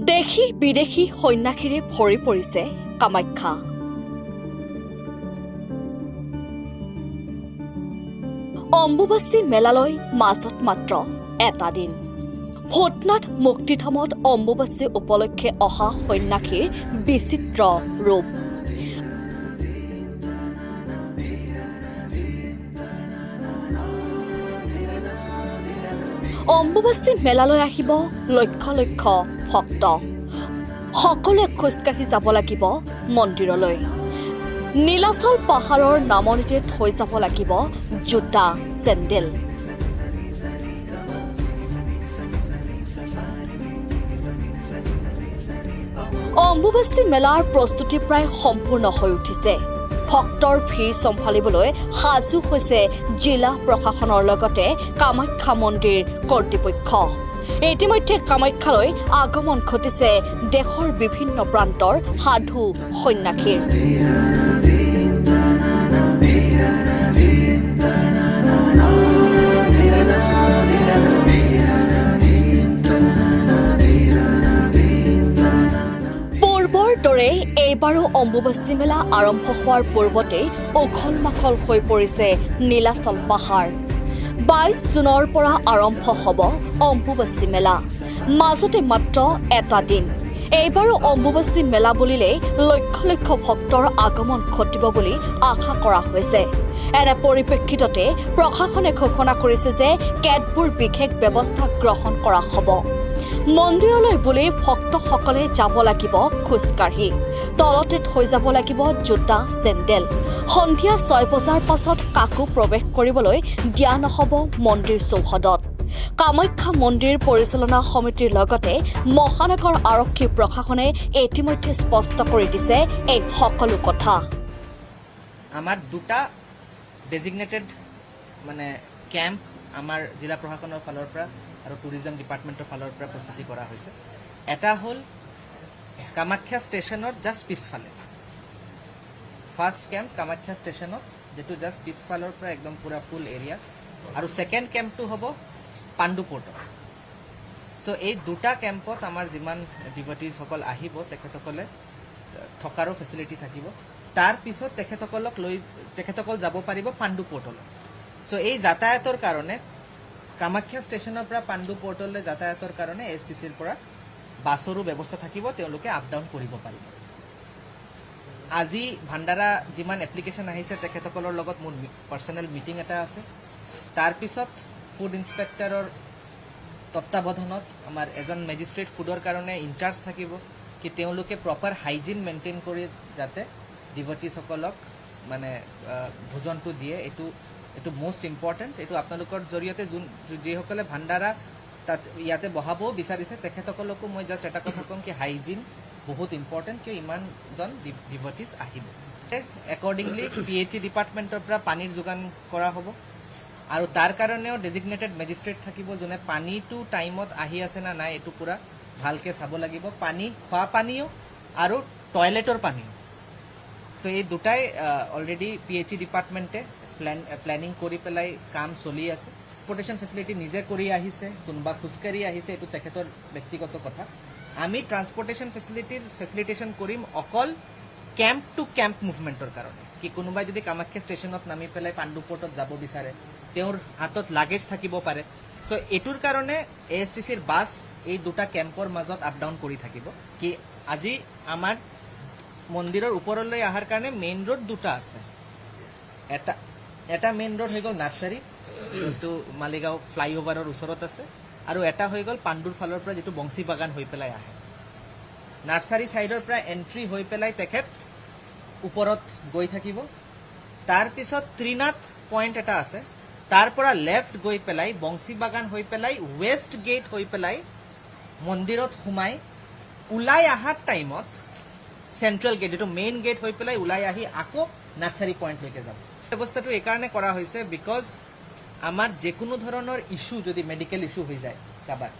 দেশী বিদেশী সন্যাসীৰে ভৰি পৰিছে কামাখ্যা। অম্বুবাচী মেলালৈ মাজত মাত্ৰ এটা দিন। ভূতনাথ মুক্তিধামত অম্বুবাচী উপলক্ষে অহা সন্যাসীৰ বিচিত্ৰ ৰূপ। অম্বুবাচী মেলালৈ আহিব লক্ষ লক্ষ ভক্ত। সকলোৱে খোজকাঢ়ি যাব লাগিব মন্দিৰলৈ। নীলাচল পাহাৰৰ নামনিতে থৈ যাব লাগিব জোতা চেণ্ডেল। অম্বুবাচী মেলাৰ প্ৰস্তুতি প্ৰায় সম্পূৰ্ণ হৈ উঠিছে। ভক্তৰ ভিৰ চম্ভালিবলৈ সাজু হৈছে জিলা প্ৰশাসনৰ লগতে কামাখ্যা মন্দিৰ কৰ্তৃপক্ষ। ইতিমধ্যে কামাখ্যালৈ আগমন ঘটিছে দেশৰ বিভিন্ন প্ৰান্তৰ সাধু সন্যাসীৰ। পূৰ্বৰ দৰে এইবাৰো অম্বুবাচী মেলা আৰম্ভ হোৱাৰ পূৰ্বতেই উখল মাখল হৈ পৰিছে নীলাচল পাহাৰ। 22 জুনৰ পৰা আৰম্ভ হ'ব অম্বুবাচী মেলা। মাজতে মাত্ৰ এটা দিন। এইবাৰো অম্বুবাচী মেলা বুলিলেই লক্ষ লক্ষ ভক্তৰ আগমন ঘটিব বুলি আশা কৰা হৈছে। এনে পৰিপ্ৰেক্ষিততে প্ৰশাসনে ঘোষণা কৰিছে যে কেতবোৰ বিশেষ ব্যৱস্থা গ্ৰহণ কৰা হ'ব। মন্দিৰলৈ বুলি ভক্তসকলে যাব লাগিব খোজকাঢ়ি। তলতে থৈ যাব লাগিব জোতা চেণ্ডেল। সন্ধিয়া 6 বজাৰ পাছত কাকো প্ৰৱেশ কৰিবলৈ দিয়া নহ'ব মন্দিৰ চৌহদত। কামাখ্যা মন্দিৰ পৰিচালনা সমিতিৰ লগতে মহানগৰ আৰক্ষী প্ৰশাসনে ইতিমধ্যে স্পষ্ট কৰি দিছে এই সকলো কথা। আমাৰ দুটা ডেজিগনেটেড মানে কেম্প আমাৰ জিলা প্ৰশাসনৰ ফালৰ পৰা আৰু টুৰিজম ডিপাৰ্টমেণ্টৰ ফালৰ পৰা প্ৰস্তুতি কৰা হৈছে। এটা হ'ল কামাখ্যা ষ্টেচনত জাষ্ট পিছফালে, ফাৰ্ষ্ট কেম্প কামাখ্যা ষ্টেচনত, যেটো জাষ্ট পিছফালৰ পৰা একদম পুৰা ফুল এৰিয়া। আৰু ছেকেণ্ড কেম্পটো হ'ব পাণ্ডু পৰ্টত। চ' এই দুটা কেম্পত আমাৰ যিমান ডিভটিজসকল আহিব তেখেতসকলে থকাৰো ফেচিলিটি থাকিব। তাৰ পিছত তেখেতসকল যাব পাৰিব পাণ্ডু পৰ্টলৈ। চ' এই যাতায়াতৰ কাৰণে কামাখ্যা ষ্টেচনৰ পৰা পাণ্ডু পৰ্টলৈ যাতায়াতৰ কাৰণে STCৰ পৰা বাছৰো ব্যৱস্থা থাকিব, তেওঁলোকে আপ ডাউন কৰিব পাৰিব। আজি ভাণ্ডাৰা যিমান এপ্লিকেশ্যন আহিছে তেখেতসকলৰ লগত মোৰ পাৰ্চনেল মিটিং এটা আছে। তাৰপিছত ফুড ইন্সপেক্টৰৰ তত্বাৱধানত আমাৰ এজন মেজিষ্ট্ৰেট ফুডৰ কাৰণে ইনচাৰ্জ থাকিব, কি তেওঁলোকে প্ৰপাৰ হাইজিন মেইনটেইন কৰি যাতে ডিভটিজসকলক মানে ভোজনটো দিয়ে। এইটো মোষ্ট ইম্পৰ্টেণ্ট। এইটো আপোনালোকৰ জৰিয়তে যিসকলে ভাণ্ডাৰা তাত ইয়াতে বহাবও বিচাৰিছে তেখেতসকলকো মই জাষ্ট এটা কথা ক'ম কি হাইজিন বহুত ইম্পৰ্টেণ্ট, কিয় ইমানজন ডিভটিজ আহিব। একৰ্ডিংলি PHE ডিপাৰ্টমেণ্টৰ পৰা পানীৰ যোগান কৰা হ'ব আৰু তাৰ কাৰণেও ডেজিগনেটেড মেজিষ্ট্ৰেট থাকিব, যোনে পানীটো টাইমত আহি আছে না নাই এইটো পুৰা ভালকৈ চাব লাগিব। পানী, খোৱা পানীও আৰু টয়লেটৰ পানীও। চ' এই দুটাই অলৰেডি PHE ডিপাৰ্টমেণ্টে প্লেনিং কৰি পেলাই কাম চলি আছে। ট্ৰান্সপৰ্টেশ্যন ফেচিলিটি নিজে কৰি আহিছে, কোনোবা খোজকাঢ়ি আহিছে, এইটো তেখেতৰ ব্যক্তিগত কথা। আমি ট্ৰান্সপৰ্টেশ্যন ফেচিলিটেশ্যন কৰিম অকল কেম্প টু কেম্প মুভমেণ্টৰ কাৰণে, কি কোনোবাই যদি কামাখ্যা ষ্টেচনত নামি পেলাই পাণ্ডু পৰ্টত যাব বিচাৰে তেওঁৰ হাতত লাগেজ থাকিব পাৰে। চ' এইটোৰ কাৰণে ASTCৰ বাছ এই দুটা কেম্পৰ মাজত আপ ডাউন কৰি থাকিব। কি আজি আমাৰ মন্দিৰৰ ওপৰলৈ অহাৰ কাৰণে মেইন ৰোড দুটা আছে। এটা মেইন ৰোড হৈ গ'ল নাৰ্চাৰী, যিটো মালিগাঁও ফ্লাইঅভাৰৰ ওচৰত আছে, আৰু এটা হৈ গ'ল পাণ্ডুৰ ফালৰ পৰা যিটো বংশী বাগান হৈ পেলাই আহে। নাৰ্চাৰী ছাইডৰ পৰা এণ্ট্ৰি হৈ পেলাই তেখেত ওপৰত গৈ থাকিব। তাৰপিছত ত্ৰিনাথ পইণ্ট এটা আছে, তাৰ পৰা লেফ্ট গৈ পেলাই বংশী বাগান হৈ পেলাই ৱেষ্ট গেট হৈ পেলাই মন্দিৰত সোমাই ওলাই অহাৰ টাইমত চেণ্ট্ৰেল গেট, এইটো মেইন গেট হৈ পেলাই ওলাই আহি আকৌ নাৰ্চাৰী পইণ্টলৈকে যাব। ব্যৱস্থাটো এইকাৰণে কৰা হৈছে বিকজ আমাৰ যিকোনো ধৰণৰ ইছ্যু যদি মেডিকেল ইছ্যু হৈ যায়, কাৰোবাৰ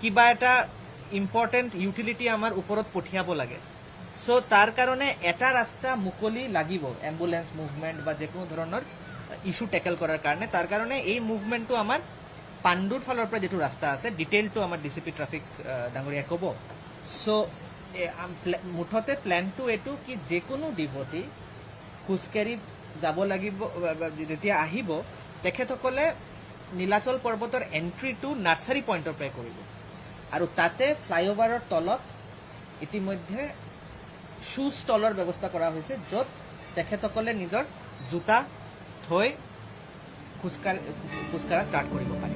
কিবা এটা ইম্পৰ্টেণ্ট ইউটিলিটি আমাৰ ওপৰত পঠিয়াব লাগে, চ' তাৰ কাৰণে এটা ৰাস্তা মুকলি লাগিব এম্বুলেন্স মুভমেণ্ট বা যিকোনো ধৰণৰ ইছ্যু টেকেল কৰাৰ কাৰণে। তাৰ কাৰণে এই মুভমেণ্টটো আমাৰ পাণ্ডুৰ ফালৰ পৰা যিটো ৰাস্তা আছে ডিটেইলটো আমাৰ ডিচিপি ট্ৰাফিক ডাঙৰীয়াই ক'ব। চ' মুঠতে প্লেনটো এইটো কি যিকোনো ডিভটি খোজকাঢ়ি যাব লাগিব, যেতিয়া আহিব তেখেতসকলে নীলাচল পৰ্বতৰ এণ্ট্ৰিটো নাৰ্চাৰী পইণ্টৰ পৰাই কৰিব আৰু তাতে ফ্লাইঅভাৰৰ তলত ইতিমধ্যে শ্বু ষ্টলৰ ব্যৱস্থা কৰা হৈছে, য'ত তেখেতসকলে নিজৰ জোতা থৈ খোজকাঢ়া ষ্টাৰ্ট কৰিব পাৰে।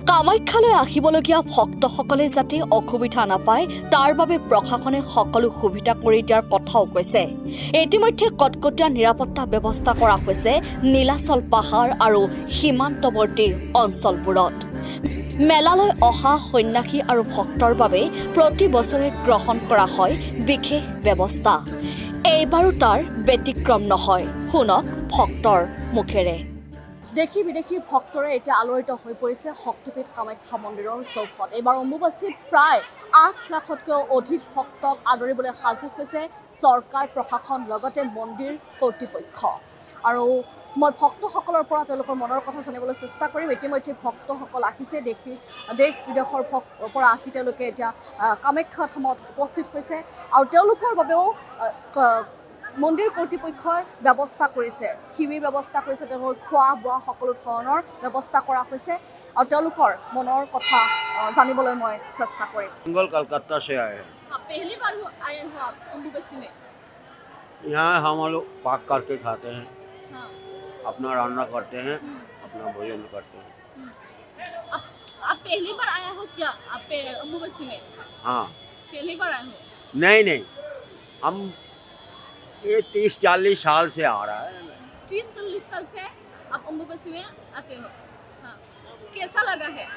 কামাখ্যালৈ আহিবলগীয়া ভক্তসকলে যাতে অসুবিধা নাপায় তাৰ বাবে প্ৰশাসনে সকলো সুবিধা কৰি দিয়াৰ কথাও কৈছে। ইতিমধ্যে কটকটীয়া নিৰাপত্তা ব্যৱস্থা কৰা হৈছে নীলাচল পাহাৰ আৰু সীমান্তৱৰ্তী অঞ্চলবোৰত। মেলালৈ অহা সন্যাসী আৰু ভক্তৰ বাবে প্ৰতি বছৰে গ্ৰহণ কৰা হয় বিশেষ ব্যৱস্থা। এইবাৰো তাৰ ব্যতিক্ৰম নহয়। শুনক ভক্তৰ মুখেৰে। দেশী বিদেশী ভক্তৰে এতিয়া আলোড়িত হৈ পৰিছে শক্তিপীঠ কামাখ্যা মন্দিৰৰ চৌহদ। এইবাৰ অম্বুবাচীত প্ৰায় 8 লাখতকৈও অধিক ভক্তক আদৰিবলৈ সাজু হৈছে চৰকাৰ, প্ৰশাসন লগতে মন্দিৰ কৰ্তৃপক্ষ। আৰু মই ভক্তসকলৰ পৰা তেওঁলোকৰ মনৰ কথা জানিবলৈ চেষ্টা কৰিম। ইতিমধ্যে ভক্তসকল আহিছে, দেশ বিদেশৰ পৰা আহি তেওঁলোকে এতিয়া কামাখ্যা ধামত উপস্থিত হৈছে আৰু তেওঁলোকৰ বাবেও মন্দিৰ কৰ্তৃপক্ষই ব্যৱস্থা কৰিছে, শিবিৰ ব্যৱস্থা কৰিছে, তেওঁলোকৰ খোৱা বোৱা সকলো ধৰণৰ ব্যৱস্থা কৰা হৈছে আৰু তেওঁলোকৰ মনৰ কথা জানিবলৈ মই চেষ্টা কৰিম। कलकत्ता से आए हैं। पहली बार आए हो आप अम्बुबासी में? यहाँ हम लोग पाक करके खाते हैं, हाँ। अपना रान्ना करते हैं, अपना भोजन करते हैं। आप पहली बार आए हो क्या आप अम्बुबासी में? हाँ। पहली बार आए हो? नहीं, हम ये 30-40 साल से आ रहा है। 30-40 साल से आप अम्बुबासी में आते हो। हाँ। कैसा लगा है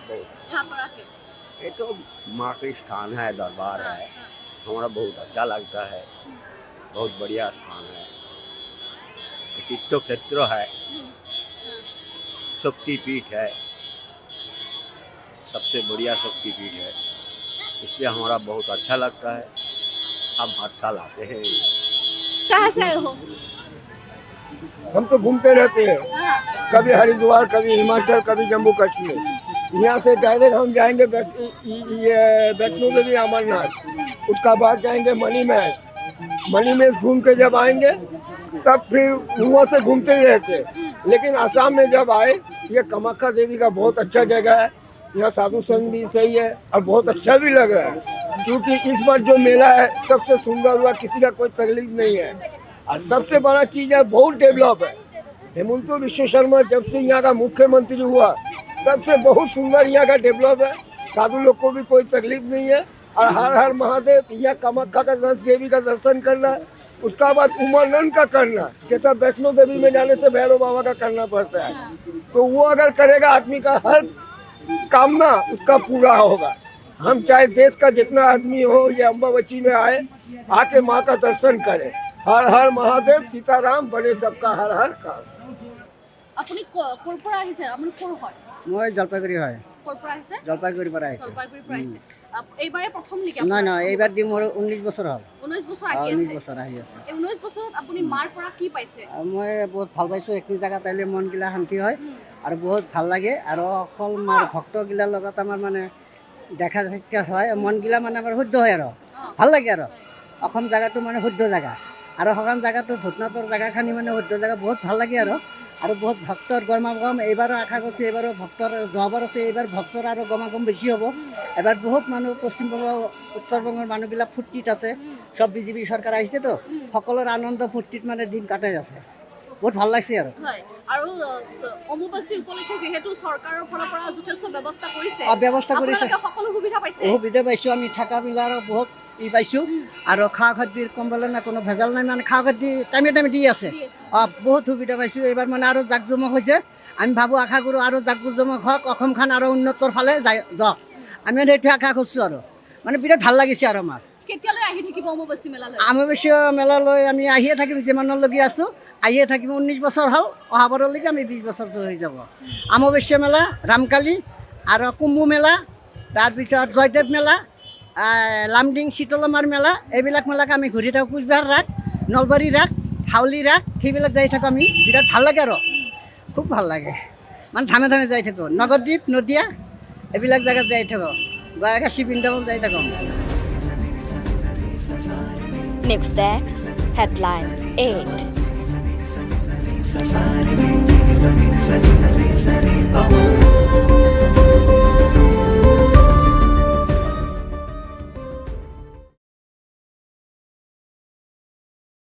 बहुत। यहाँ पर आके? ये तो माँ के स्थान है, दरबार हाँ, है, हाँ। हमारा बहुत अच्छा लगता है। बहुत बढ़िया स्थान है, तीर्थ क्षेत्र है, हाँ। शक्तिपीठ है, सबसे बढ़िया शक्तिपीठ है, इसलिए हमारा बहुत अच्छा लगता है। हम हर साल आते हैं। कहाँ से आए हो? हम तो घूमते रहते हैं, हाँ। कभी हरिद्वार, कभी हिमाचल, कभी जम्मू कश्मीर। यहाँ से डायरेक्ट हम जाएंगे वैष्णो देवी अमरनाथ, उसका बाद जाएंगे मणिमहेश घूम के जब आएंगे तब फिर वहाँ से घूमते ही रहते हैं। लेकिन आसाम में जब आए, ये कामाख्या देवी का बहुत अच्छा जगह है, यहाँ साधु संघ भी सही है और बहुत अच्छा भी लग रहा है, क्योंकि इस बार जो मेला है सबसे सुंदर हुआ, किसी का कोई तकलीफ नहीं है और सबसे बड़ा चीज़ है बहुत डेवलप है। हेमंत विश्व शर्मा जब से यहाँ का मुख्यमंत्री हुआ तब से बहुत सुंदर यहाँ का डेवलप है, साधु लोग को भी कोई तकलीफ नहीं है और हर हर महादेव यहाँ कामाख्या का देवी का दर्शन करना, उसका बाद उमानंद का करना, जैसा वैष्णो देवी में जाने से भैरव बाबा का करना पड़ता है, तो वो अगर करेगा आदमी का हर कामना उसका पूरा होगा। हम चाहे देश का जितना आदमी हो ये अम्बाबची में आए, आके माँ का दर्शन करे। हर हर महादेव, सीताराम, बने सबका हर हर काम। আপুনি ক'ৰ পৰা আহিছে? আপুনি ক'ৰ হয়? মই জলপাইগুৰি হয়। ক'ৰ পৰা আহিছে? জলপাইগুৰিৰ পৰা আহিছোঁ। জলপাইগুৰিৰ পৰা আহিছে। এইবাৰে প্ৰথম নেকি? নাই এইবাৰ দি মোৰ 19 বছৰ হ'ল। 19 বছৰ আহি 19 আছে। বছৰ আহি আছে। এই 19 বছৰত আপুনি মাৰ পৰা কি পাইছে? মই বহুত ভাল পাইছোঁ, এইখিনি জেগাত আহিলে মনগিলা শান্তি হয় আৰু বহুত ভাল লাগে আৰু অকল মাৰ ভক্তগিলাৰ লগত আমাৰ মানে দেখা সাক্ষাৎ হয়, মনগিলা মানে আমাৰ শুদ্ধ হয় আৰু ভাল লাগে আৰু অসম জেগাটো মানে শুদ্ধ জেগা আৰু সখন জেগাটো ভূটনাথৰ জেগাখিনি মানে শুদ্ধ জেগা বহুত ভাল লাগে আৰু বহুত ভক্তৰ গমাগম। এইবাৰো আশা কৰিছোঁ এইবাৰো ভক্তৰ যোৱাবাৰ আছে, এইবাৰ ভক্তৰ আৰু গমাগম বেছি হ'ব। এবাৰ বহুত মানুহ পশ্চিমবংগ উত্তৰবংগৰ মানুহবিলাক ফূৰ্তিত আছে, সব বিজেপি চৰকাৰ আহিছেতো, সকলোৰে আনন্দ ফূৰ্তিত মানে দিন কাটাই আছে, বহুত ভাল লাগছে আৰু। হয়, আৰু অম্বুবাচী উপলক্ষে যিহেতু চৰকাৰৰ ফালৰ পৰা যথেষ্ট ব্যৱস্থা কৰিছে, ব্যৱস্থা কৰিছে, আপোনালোকে সকলো সুবিধা পাইছে? সুবিধা পাইছোঁ, আমি থকা মেলাৰ বহুত পাইছোঁ আৰু খা খাদ্যৰ কম্বলৰ না কোনো ভেজাল নাই, মানে খা খাদ্য টাইমে টাইমে দি আছে। বহুত সুবিধা পাইছোঁ। এইবাৰ মানে আৰু জাকজমক হৈছে, আমি ভাবোঁ আশা কৰোঁ আৰু জাকজমক হওক, অসমখন আৰু উন্নতৰ ফালে যাওক, আমি সেইটো আশা কৰিছোঁ আৰু মানে বিৰাট ভাল লাগিছে আৰু আমাৰ। কেতিয়ালৈ আহি থাকিব অম্বুবাচী মেলালৈ? অম্বুবাচী মেলালৈ আমি আহিয়ে থাকিম, যিমানলৈকে আছোঁ আহিয়ে থাকিম। 19 বছৰ হ'ল, অহাবাৰলৈকে আমি 20 বছৰ হৈ যাব। অম্বুবাচী মেলা, ৰামকালী আৰু কুম্ভ মেলা, তাৰপিছত জয়দেৱ মেলা, লামডিং শীতলমাৰ মেলা, এইবিলাক মেলাক আমি ঘূৰি থাকোঁ। কোচবিহাৰ ৰাস, নলবাৰী ৰাস, হাউলি ৰাস, সেইবিলাক যাই থাকোঁ আমি, বিৰাট ভাল লাগে আৰু খুব ভাল লাগে। মানে ধামে ধামে যাই থাকো নগদ্বীপ নদিয়া এইবিলাক জেগাত যাই থাকো গোৱাকাশী বৃন্দাবন যাই থাকো News Desk, Headline 8.